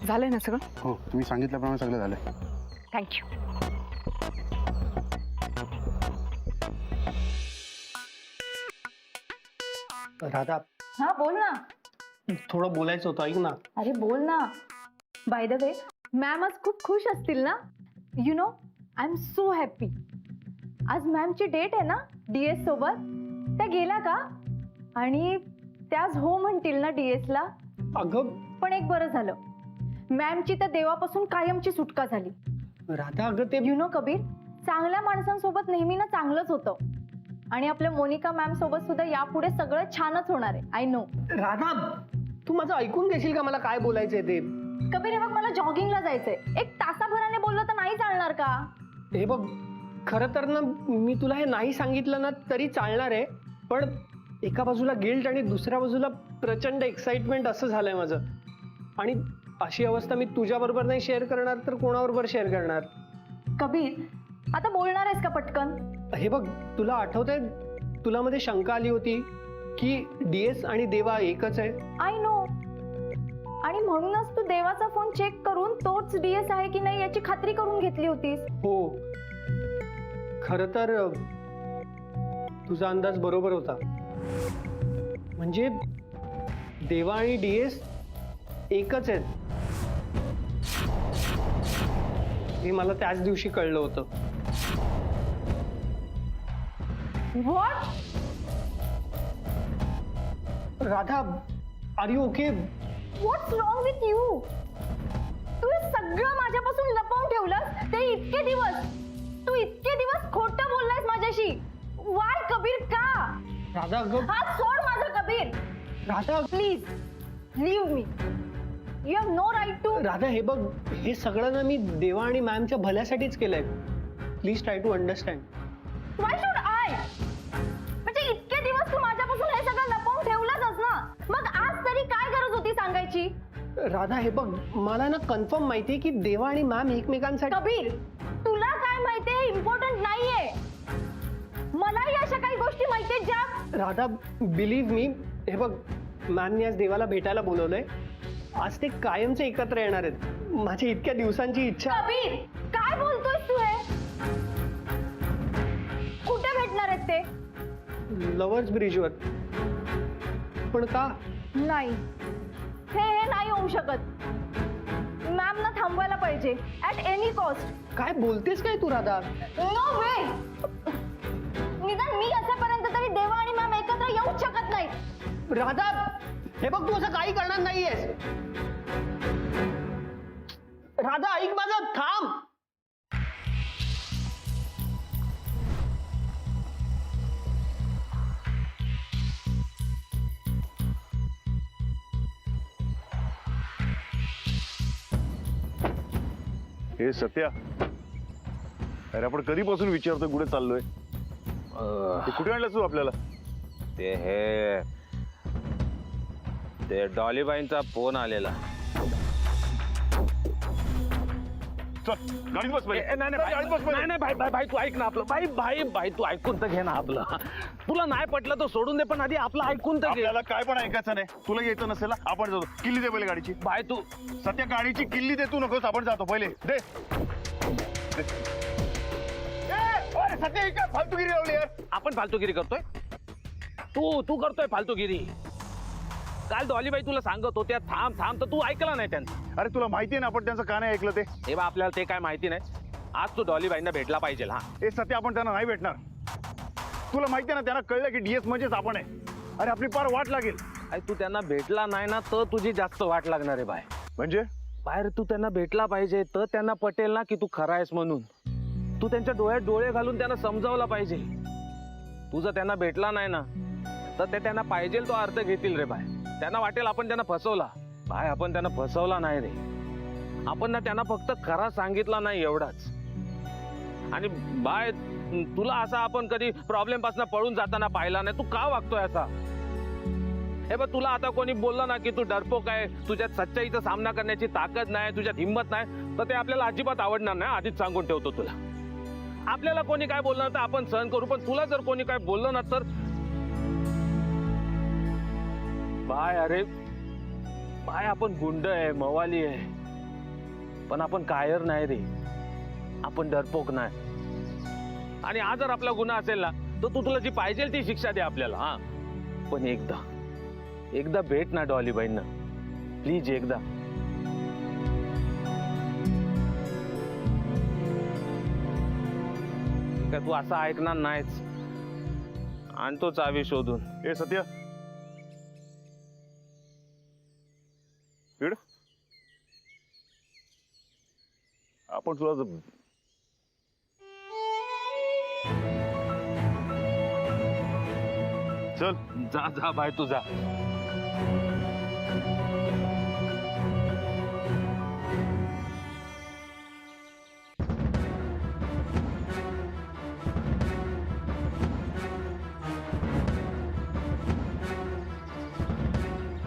झालंय ना सगळं? हो, तुम्ही सांगितल्याप्रमाणे सगळं झालंय. थँक्यू. राधा, हा बोल ना. थोडं बोलायचं होतं, ऐक ना. अरे बोल ना. बाय द वे, मॅम आज खूप खुश असतील ना? You know, I am so happy. आज मॅमची डेट आहे ना DS सोबत. त्या गेल्या का? आणि त्या आज हो म्हणतील ना DS ला. अगं पण एक बरं झालं, मॅमची त्या देवापासून कायमची सुटका झाली. राधा, अगं ते यु नो कबीर, चांगल्या माणसांसोबत नेहमी ना चांगलंच होतं. आणि आपल्या मोनिका मॅम सोबत सुद्धा यापुढे सगळं छानच होणार आहे. I know. राधा, तू माझं ऐकून घेशील का? मला काय बोलायचंय ते. कबीर, हे बघ, मला जॉगिंगला जायचंय. एक तासाभराने बोललं तर नाही चालणार का? हे बघ, खरं तर ना मी तुला हे नाही सांगितलं ना तरी चालणार आहे, पण एका बाजूला गिल्ट आणि दुसऱ्या बाजूला प्रचंड एक्साइटमेंट असं झालंय माझं. आणि अशी अवस्था मी तुझ्याबरोबर नाही शेअर करणार तर कोणाबरोबर शेअर करणार? कबीर, आता बोलणार आहेस का पटकन? हे बघ, तुला आठवतंय, तुला मध्ये शंका आली होती की DS आणि देवा एकच आहे. I know. आणि म्हणूनच तू देवाचा फोन चेक करून तोच DS आहे की नाही याची खात्री करून घेतली होतीस. हो, खरं तर तुझा अंदाज बरोबर होता. म्हणजे देवा आणि DS एकच आहेत हे मला त्याच दिवशी कळलं होतं. What? Radha, are you okay? What's wrong with you? तू हे सगळं माझ्यापासून लपवून ठेवलंस ते इतके दिवस. तू इतके दिवस खोटं बोललायस माझ्याशी. वाय कबीर, का? राधा, अगं हात सोड माझा Kabir. Radha, please leave me. You have no right to. Radha, हे बघ, हे सगळं ना मी देवा आणि मॅमच्या भल्यासाठीच केलंय. Please try to understand. Why should I? म्हणजे इतके दिवस तू माझ्यापासून हे सगळं लपवून ठेवलंच ना, मग आज तरी काय गरज होती सांगायची? राधा, हे बघ, मला ना कन्फर्म माहितीये की देवा आणि मॅम एकमेकांसाठी. कबीर, तुला काय माहितीये हे इम्पॉर्टंट नाहीये. मलाही अशा काही गोष्टी माहितीये ज्या. राधा, बिलीव्ह मी, हे बघ, मॅमने आज देवाला भेटायला बोलवलंय. आज ते कायमचे एकत्र येणार आहेत. माझी इतक्या दिवसांची इच्छा. कबीर, काय बोलतोयस तू हे? कुठे भेटणार आहेत ते? लव्हर्स ब्रिजवर. पण का? नाही, हे नाही होऊ शकत. मॅम ना थांबवायला पाहिजे ऍट एनी कॉस्ट. काय बोलतेस काय तू राधा? नो वे. निदान मी असेपर्यंत तरी देवा आणि मॅम एकत्र येऊच शकत नाही. राधा, हे बघ, तू असं काही करणार नाहीयेस. राधा, ऐक माझं, थांब. हे सत्या, अरे आपण कधीपासून विचारतोय कुठे चाललोय? ते कुठे आणलं तू आपल्याला? ते डॉलीबाईंचा फोन आलेला. चल गाडीत बस पहिले. नाही भाई तू ऐक ना आपलं. भाई तू ऐकून तर घे ना आपलं. तुला नाही पटलं तर सोडून दे, पण आधी आपलं ऐकून तर घे. आपल्याला काय पण ऐकायचं नाही. तुला घ्यायचं नसेल ना, आपण जातो. किल्ली दे पहिले गाडीची. भाई तू सत्या, गाडीची किल्ली दे. तू नकोस, आपण जातो पहिले. दे. अरे सत्या, ही काय फालतूगिरी लावली यार? आपण फालतूगिरी करतोय? तू करतोय फालतूगिरी. काल डॉलीबाई तुला सांगत होत्या थांब थांब, तर तू ऐकला नाही त्यांचं. अरे तुला माहितीये ना आपण त्यांचं का नाही ऐकलं ते? हे बा, आपल्याला ते काय माहिती नाही. आज तू डॉलीबाईंना भेटला पाहिजे. हा, हे सत्या, आपण त्यांना नाही भेटणार. तुला माहितीये ना, त्यांना कळलं की DS म्हणजेच आपण आहे. अरे आपली पार वाट लागेल. अरे तू त्यांना भेटला नाही ना तर तुझी जास्त वाट लागणार आहे बाय. म्हणजे बाहेर तू त्यांना भेटला पाहिजे तर त्यांना पटेल ना की तू खरा आहेस म्हणून. तू त्यांच्या डोळ्यात डोळे घालून त्यांना समजावला पाहिजे. तू जर त्यांना भेटला नाही ना तर ते त्यांना पाहिजे तो अर्थ घेतील रे बाय. त्यांना वाटेल आपण त्यांना फसवला. बाय, आपण त्यांना फसवला नाही रे. आपण ना त्यांना फक्त खरा सांगितला नाही, एवढाच. आणि बाय, तुला असा आपण कधी प्रॉब्लेम पासून पळून जाताना पाहिला नाही. तू का वागतोय असा? हे बघ, तुला आता कोणी बोललं ना की तू डरपोक आहे, तुझ्यात सच्चाईचा सामना करण्याची ताकद नाही, तुझ्यात हिंमत नाही, तर ते आपल्याला अजिबात आवडणार नाही. आधीच सांगून ठेवतो तुला. आपल्याला कोणी काय बोललं तर आपण सहन करू, पण तुला जर कोणी काय बोललं ना तर बाय, अरे बाय, आपण गुंड आहे, मवाली आहे. पण आपण कायर नाही रे, आपण डरपोक नाही. आणि हा जर आपला गुन्हा असेल ना, तर तू तुला जी पाहिजे ती शिक्षा दे आपल्याला. हा, पण एकदा भेट ना डॉलीबाईंना, प्लीज एकदा. काय तू असं ऐकणार नाहीच. आणतो चावी शोधून. ए सत्या, इकडं. आपण तुला चल. जा जा बाय तुझा.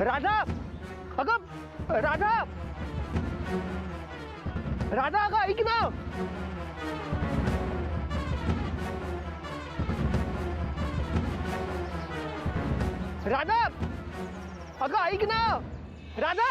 राधा, अगं राधा, राधा अगं ऐक ना. राधा, अगं ऐक ना. राधा.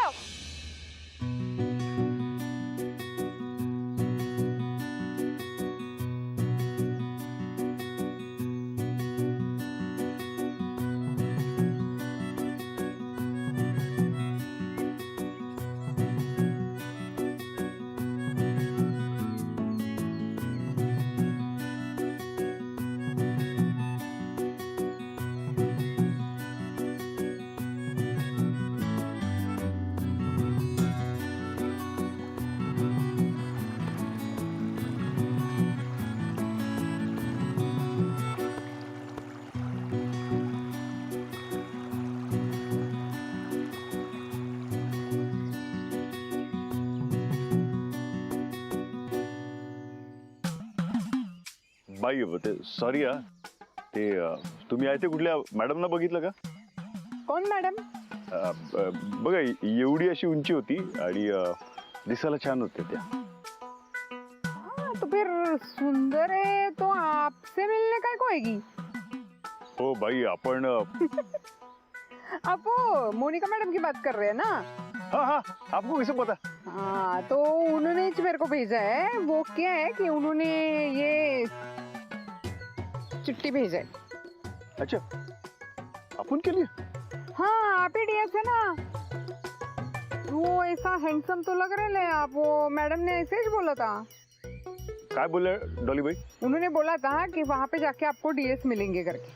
बाई ते सॉरी हा, ते तुम्ही आहे ते कुठल्या मॅडमना बघितलं का? कोण मॅडम? बघा एवढी अशी उंची होती आणि दिसायला छान होते त्या. तो फिर सुंदर है तो आपसे मिलने का को आएगी. हो बाई आपण आप वो मोनिका मैडम की बात कर रहे हैं ना? हाँ हाँ, आपको कैसे पता? हाँ, तो उन्होंने ही मेरे को भेजा है. वो क्या है कि उन्होंने ये चिट्ठी भेजा है. अच्छा, अपन के लिए? हाँ, आप ही डीएस है ना. वो ऐसा हैंडसम तो लग रहे हैं आप. वो मैडम ने ऐसे ही बोला था. काय बोले डॉली भाई? उन्होंने बोला था कि वहाँ पे जाके आपको डीएस मिलेंगे करके.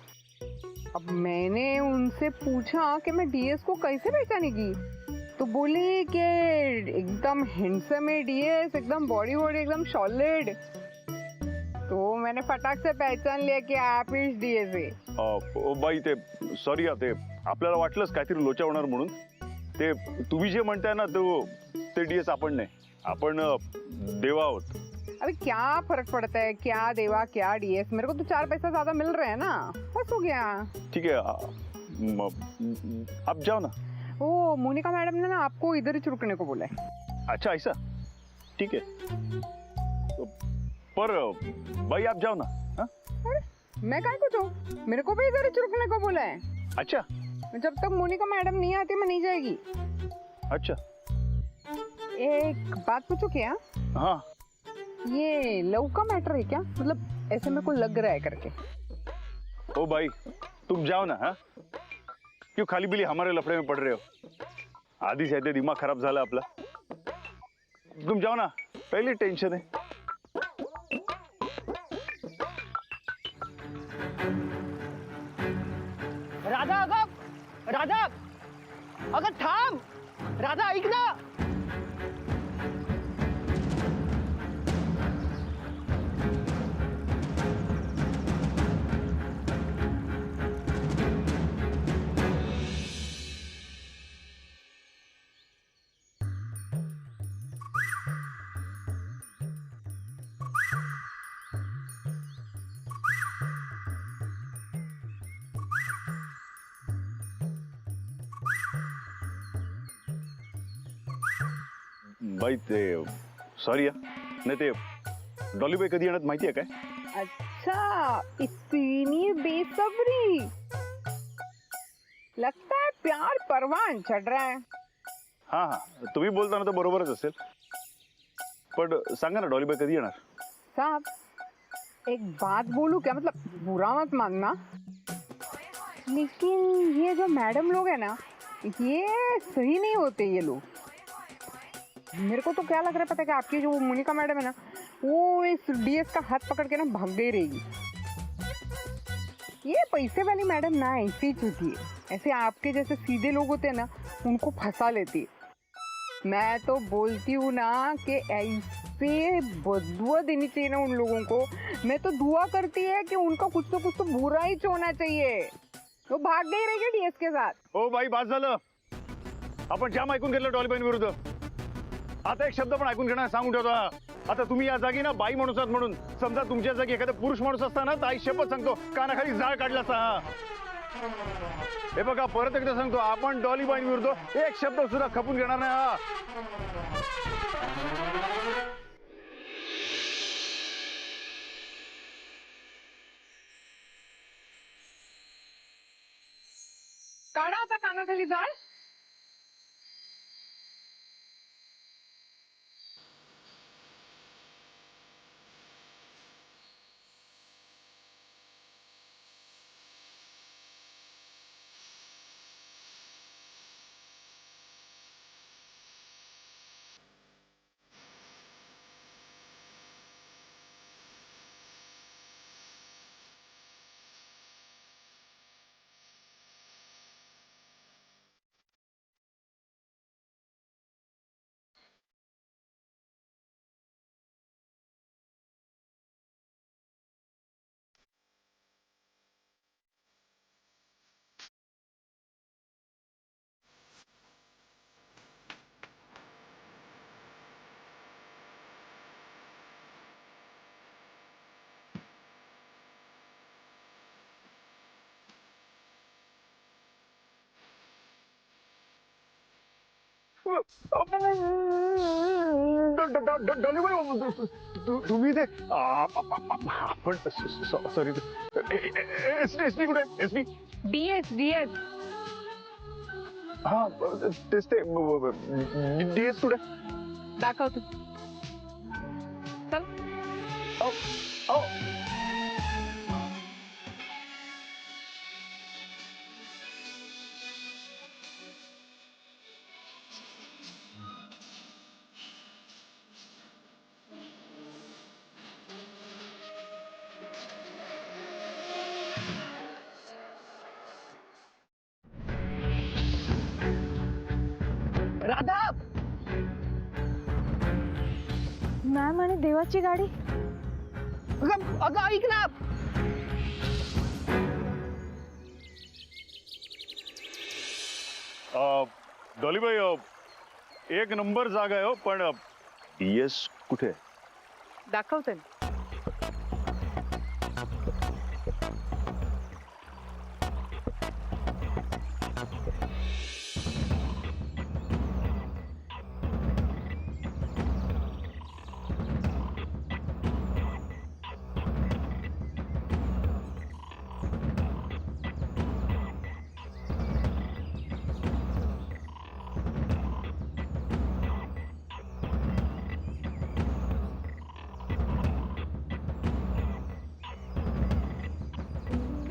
अब मैंने उनसे पूछा कि मैं डीएस को कैसे पहचानेगी, तो बोली कि एकदम हैंडसम है डीएस, एकदम बॉडी वॉडी एकदम सॉलिड. तो मैंने फटाक से पहचान लिया कि आप ही डीएस है. ओ बाई ते सॉरी हा, ते आपल्याला वाटलंच काहीतरी लोचा होणार म्हणून. ते तुम्ही जे म्हणताय ना ते डीएस आपण नाही, आपण देवा आहोत. अभी क्या फर्क पड़ता है, क्या देवा क्या डीएस. मेरे को तो 4 पैसा ज्यादा मिल रहा है ना, बस हो गया. ठीक है, आप जाओ ना. वो मोनिका मैडम ने ना आपको इधर ही रुकने को बोला है. अच्छा ऐसा, ठीक है. पर भाई आप जाओ ना. हाँ? अरे मैं काय को जाऊं, मेरे को भी इधर ही रुकने को बोला है. अच्छा जब तक मोनिका मैडम नहीं आती मैं नहीं जाएगी. अच्छा. एक बात पूछो क्या, हाँ ये लव का मैटर है क्या? मतलब ऐसे मेरे को लग रहा है करके. ओ भाई तुम जाओ ना. हाँ, क्यों खाली बिली हमारे लफड़े में पड़ रहे हो? आधी से आधे दिमाग खराब झाला आपला. तुम जाओ ना, पहले टेंशन है. राधा अगं, राधा अगं थांब. राधा ऐक ना. बाई ते सॉरी हा, नाही ते डॉली बाई कधी येणार माहिती आहे काय? अच्छा, इतनी बेसब्री. लगता है प्यार परवान चढ़ रहा है. हाँ हाँ, तुम्ही बोलताना तर बरोबरच असेल. पण सांगा ना डॉलीबाई कधी येणार? साहब एक बात बोलूं क्या, मतलब बुरा मत मानना, लेकिन ये जो मैडम लोग हैं ना, ये सही नहीं होते ये लोग। मेरे को तो क्या लग रहा है पता है कि आपकी जो मोनिका मैडम है ना, वो इस डीएस का हाथ पकड़ के ना भाग गई रहेगी। ये पैसे वाली मैडम ना ऐसी ही होती है, ऐसे आपके जैसे सीधे लोग होते हैं ना, उनको फंसा लेती है। मैं तो बोलती हूँ ना कि ऐसे बदुआ देनी चाहिए ना उन लोगों को। मैं तो दुआ करती है कि उनका कुछ तो बुरा ही होना चाहिए। वो भाग गई रहेगी डीएस के साथ। ओ बाई बास झालं, आपण जाम ऐकून घेतलं डॉलीबाई विरुद्ध। आता एक शब्द पण ऐकून घेणार सांगून ठेवतो हा. आता तुम्ही या जागी ना बाई माणूस आहात म्हणून, समजा तुमच्या जागी एखादा पुरुष माणूस असता ना, तर आई शपथ सांगतो कानाखाली जाळ काढला असता हा. हे बघा परत एकदा सांगतो, आपण डॉलीबाई विरुद्ध एक शब्द सुद्धा खपून घेणार नाही हा. काढा आता कानाखाली जाळ. तुम्ही ते आपण सॉरी एसपी कुठे एसपी? डीएस हा तेच ते डीएस कुठे? दाखवतो. चल. राधा, मॅम आणि देवाची गाडी. अगं ऐक ना. डॉलीबाई एक नंबर जागा आहे हो, पण डीएस कुठे? दाखवते ना.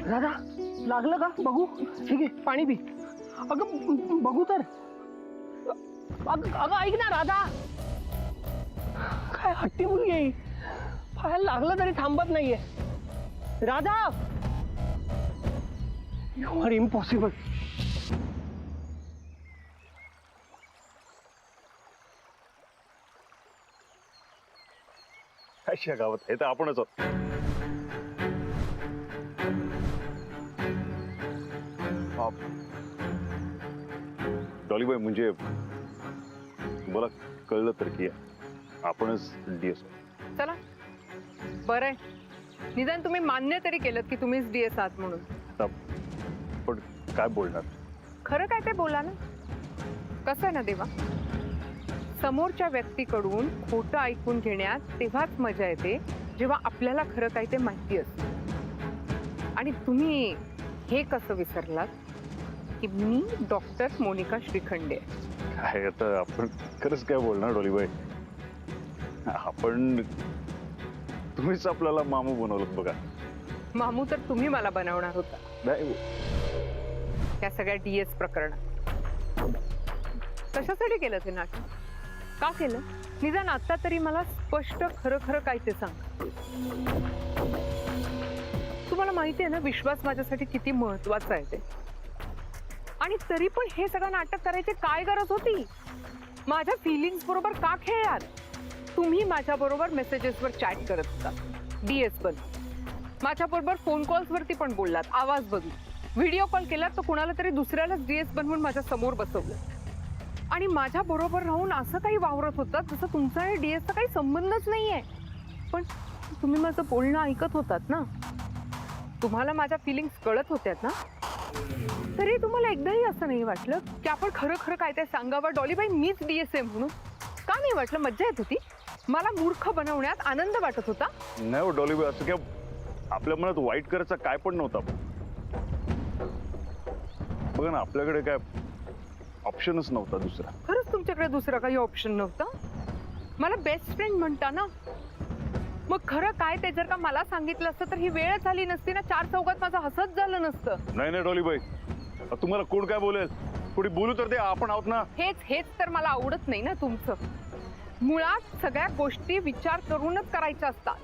राधा लागलं का बघू? ठीक आहे पाणी पी. अगं बघू तर. अगं ऐक ना राधा, काय हट्टी मुलगी आहे. पायाला लागलं तरी थांबत नाहीये. Radha, you are impossible. अशा गावात हे तर आपणच आहोत. डॉलीबाई म्हणजे मला कळलं तर की आपणच डीएस. चला बरं आहे, निदान तुम्ही मान्य तरी केलं की तुम्हीच डीएस आहात म्हणून. पण काय बोलणार? खरं काय ते बोला ना. कसं आहे ना देवा, समोरच्या व्यक्तीकडून खोटं ऐकून घेण्यात तेव्हाच मजा येते जेव्हा आपल्याला खरं काय ते माहिती असतं. आणि तुम्ही हे कसं विसरलात की मी डॉक्टर मोनिका श्रीखंडे. काय आता आपण खरंच काय बोलणार डॉलीबाई? आपण तुम्हीच आपल्याला मामू बनवलं बघा. मामू तर तुम्ही मला बनवणार होता नाही त्या सगळ्या डीएस प्रकरणात. कशासाठी केलं ते नाटक? का केलं? निदान आता तरी मला स्पष्ट खरं खरं काय ते सांग. तुम्हाला माहिती आहे ना विश्वास माझ्यासाठी किती महत्वाचा आहे ते. आणि तरी पण हे सगळं नाटक करायची काय गरज होती? माझ्या फिलिंग्स बरोबर का खेळलात? तुम्ही माझ्या बरोबर मेसेजेसवर चॅट करत होता, डीएस पण माझ्या बरोबर फोन कॉल्स वरती पण बोललात, आवाज बघून व्हिडिओ कॉल केलात, तर कुणाला तरी दुसऱ्यालाच डीएस बनवून माझ्या समोर बसवलं. आणि माझ्या बरोबर राहून असं काही वावरत होतात जसं तुमचा आणि डीएसचा काही संबंधच नाहीये. पण तुम्ही माझं बोलणं ऐकत होतात ना, तुम्हाला माझ्या फिलिंग्स कळत होत्यात ना, तरी तुम्हाला एकदाही असं नाही वाटलं की आपण खरं खरं काय ते सांगावं? डॉलीबाई मीच डीएस आहे म्हणून का नाही वाटलं? मज्जा येत होती, मला मूर्ख बनवण्यात आनंद वाटत होता. नाही हो डॉलीबाई, असं काय आपल्या मनात वाईट करायचं काय पण नव्हतं. बघा ना, आपल्याकडे काय ऑप्शनच नव्हता दुसरा. खरंच तुमच्याकडे दुसरा काही ऑप्शन नव्हता? मला बेस्ट फ्रेंड म्हणता ना, मग खरं काय ते जर का मला सांगितलं असतं तर ही वेळच झाली नसती ना, चार चौकात माझं हसत झालं नसतं. नाही नाही डॉलीबाई, तुम्हाला कोण काय बोलेल, कोणी बोलू तर ते आपण आहोत ना. हेच तर मला आवडत नाही ना तुमचं. मुळात सगळ्या गोष्टी विचार करूनच करायच्या असतात.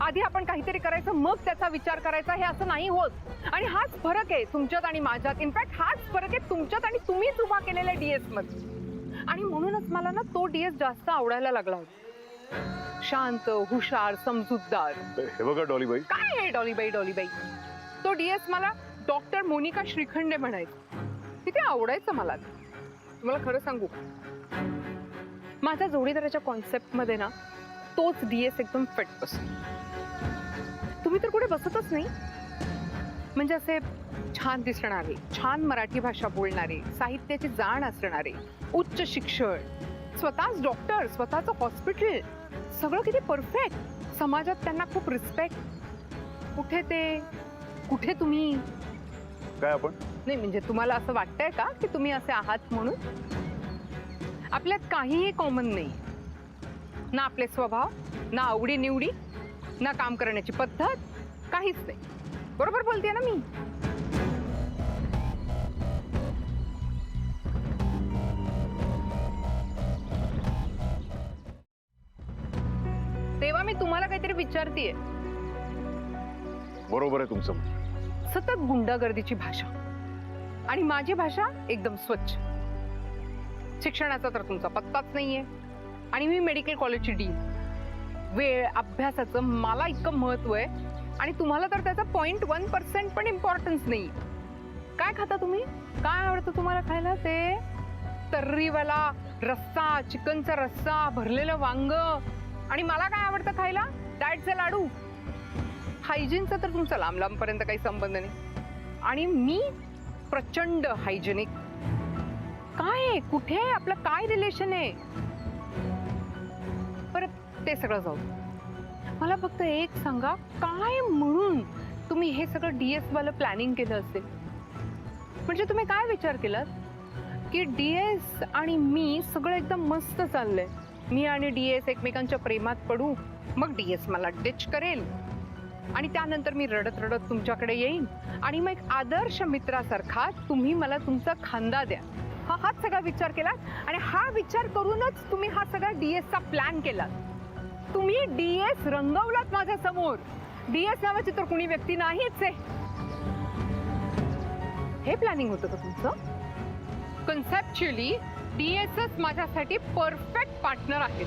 आधी आपण काहीतरी करायचं मग त्याचा विचार करायचा, हे असं नाही होत. आणि हाच फरक आहे तुमच्यात आणि माझ्यात. इनफॅक्ट हाच फरक आहे तुमच्यात आणि तुम्हीच उभा केलेल्या डीएस मध्ये. आणि म्हणूनच मला ना तो डीएस जास्त आवडायला लागला होता. शांत, हुशार, समजूतदार. हे बघा डॉलीबाई. काय आहे डॉलीबाई? तो डीएस मला डॉक्टर मोनिका श्रीखंडे म्हणायचं, किती आवडायचं मला. तुम्हाला खरं सांगू, माझ्या जोडीदाराच्या कॉन्सेप्ट मध्ये ना तोच डीएस एकदम फिट बसतो. तुम्ही तर कुठे बसतच नाही. म्हणजे असे छान दिसणारे, छान मराठी भाषा बोलणारे, साहित्याची जाण असणारे, उच्च शिक्षण, स्वतःच डॉक्टर, स्वतःचं हॉस्पिटल, सगळं किती परफेक्ट. समाजात त्यांना खूप रिस्पेक्ट. कुठे तुम्ही? काय आपण नाही म्हणजे तुम्हाला असं वाटतंय का की तुम्ही असे आहात म्हणून? आपल्यात काहीही कॉमन नाही ना. आपले स्वभाव, ना आवडी निवडी, ना काम करण्याची पद्धत, काहीच नाही. बरोबर बोलतेय ना मी? तेव्हा मी तुम्हाला काहीतरी विचारतेय. बरोबर आहे तुमचं. सतत गुंडागर्दीची भाषा आणि माझी भाषा एकदम स्वच्छ. शिक्षणाचा तर तुमचा पत्ताच नाहीये. आणि मी मेडिकल कॉलेजची डीन. वेळ, अभ्यासाचं मला इतकं महत्व आहे आणि तुम्हाला तर त्याचा 0.1% पण इम्पॉर्टन्स नाही. काय खाता तुम्ही? काय आवडतं तुम्हाला खायला? ते तर्रीवाला रस्सा, चिकनचा रस्सा, भरलेलं वांग. आणि मला काय आवडतं खायला? डाएटचे लाडू. हायजीनचा तर तुमचा लांब लांबपर्यंत काही संबंध नाही. आणि मी प्रचंड हायजेनिक. काय आहे? कुठे आहे? आपलं काय रिलेशन आहे? परत ते सगळं जाऊ. मला फक्त एक सांगा, काय म्हणून तुम्ही हे सगळं डीएस वालं प्लॅनिंग केलं असेल? म्हणजे तुम्ही काय विचार केलात की डीएस आणि मी सगळं एकदम मस्त चाललंय, मी आणि डीएस एकमेकांच्या प्रेमात पडू, मग डीएस मला डिच करेल आणि त्यानंतर मी रडत रडत तुमच्याकडे येईन आणि मग एक आदर्श मित्रासारखा तुम्ही मला तुमचा खांदा द्या. हाच सगळा विचार केला. आणि हा विचार करूनच तुम्ही हा सगळा डीएसचा प्लॅन केला. तुम्ही डीएस रंगवलात माझ्या समोर. डीएस नावाची तर कुणी व्यक्ती नाहीच आहे. हे प्लॅनिंग होतं का तुमचं? कन्सेप्च्युअली डीएसच माझ्यासाठी परफेक्ट पार्टनर आहे.